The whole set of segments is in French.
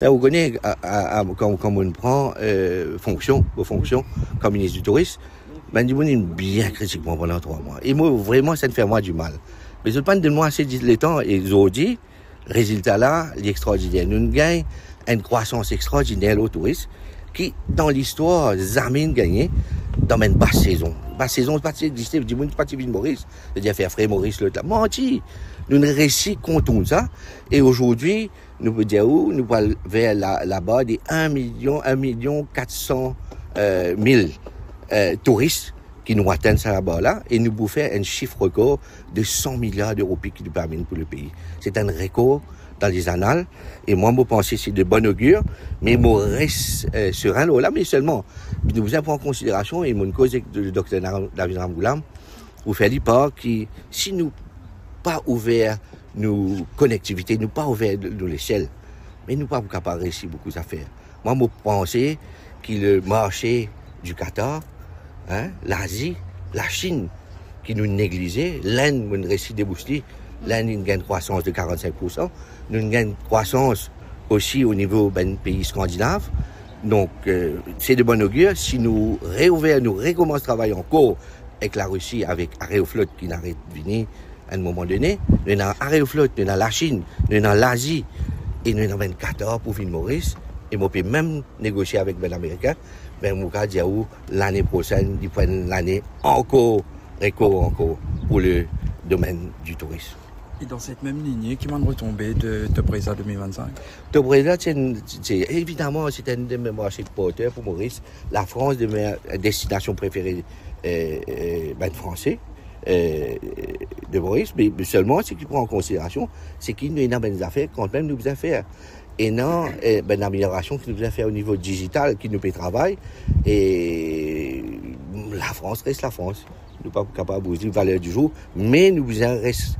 Vous connaissez, quand on prend fonction comme ministre du Tourisme, ben, je bien critiquement pendant 3 mois. Et moi, vraiment, ça ne fait moi du mal. Mais je pense de moi assez le temps et aujourd'hui, résultat là, l'extraordinaire. Nous gagnons une croissance extraordinaire au tourisme qui, dans l'histoire, jamais gagné dans une basse saison. Basse saison, c'est pas existé, du monde, pas de Maurice, c'est-à-dire faire Frère Maurice, l'autre là. Menti! Nous ne réussi comptons ça. Et aujourd'hui, nous pouvons dire où, nous allons vers là-bas des 1 400 000 touristes qui nous atteignent ça là-bas là, et nous pouvons faire un chiffre record de 100 milliards d'euros qui nous permettent pour le pays. C'est un record dans les annales, et moi, je pense que c'est de bon augure, mais je reste serein là, mais seulement, nous vous prenons en considération, et mon cause le docteur David Ramgoulam, vous fait l'hypothèse qui, si nous pas ouvert nos connectivités, nous pas ouvert nos l'échelle, mais nous pas capables de réussir beaucoup d'affaires. Moi, je pense que le marché du Qatar, l'Asie, la Chine, qui nous négligeait, l'Inde, nous réussit de booster, l'Inde, nous gagne une croissance de 45%, nous gagne une croissance aussi au niveau des pays scandinaves. Donc, c'est de bon augure. Si nous réouvrons, nous recommençons à travailler encore avec la Russie, avec Aeroflot qui n'arrête de venir à un moment donné, nous avons Aeroflot, nous avons la Chine, nous avons l'Asie, et nous avons 14 pour Ville Maurice, et on peut même négocier avec les Américains, mais on peut dire l'année prochaine, ils prennent l'année encore pour le domaine du tourisme. Et dans cette même lignée, qui m'a retombé de Tobreza 2025? Tobreza, évidemment, c'est un de mes marchés de porteurs pour Maurice. La France de mes destinations préférées français de Maurice, mais seulement ce qu'il prend en considération, c'est qu'il y a des affaires quand même nous faisons faire. Et non, une amélioration qui nous faisons faire au niveau digital, qui nous fait travailler. Et la France reste la France. Nous ne sommes pas capables de dire valeur du jour, mais nous restons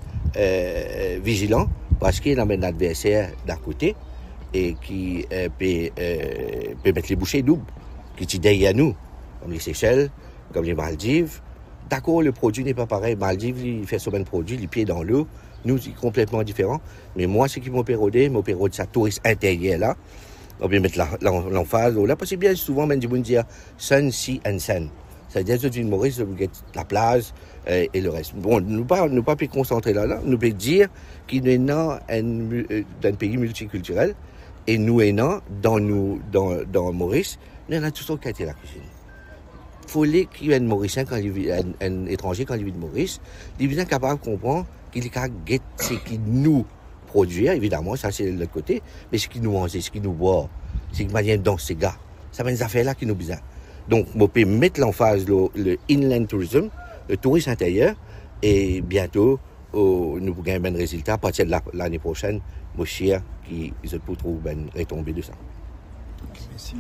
vigilants parce qu'il y a un adversaire d'à côté et qui peut mettre les bouchées doubles, qui est derrière nous, comme les Seychelles, comme les Maldives. D'accord, le produit n'est pas pareil. Maldives, il fait son même produit, les pieds dans l'eau. Nous, c'est complètement différent. Mais moi, ce qui m'opérode sa touriste intérieur là. On peut mettre l'emphase là, parce que bien souvent, même du monde dire sun, sea and sun. C'est-à-dire que l'île Maurice, la plage et le reste. Bon, nous ne pas plus concentrer là. Nous pouvons dire qu'il est dans un pays multiculturel et nous dans Maurice, nous avons tout ce qui est la cuisine. Il faut qu'il y ait un Mauricien, un étranger quand il vit de Maurice, il est bien capable de comprendre qu'il est capable de ce qui nous produit, évidemment, ça c'est de l'autre côté, mais ce qui nous mange, ce qui nous boit, c'est une manière dans ces gars. Ça va des affaires là qui nous besoin. Donc, on peut mettre l'emphase le inland tourism, le tourisme intérieur, et bientôt, nous pourrons gagner un résultat à partir de l'année prochaine, mon cher, qui se peut trouver une retombée de ça. Merci.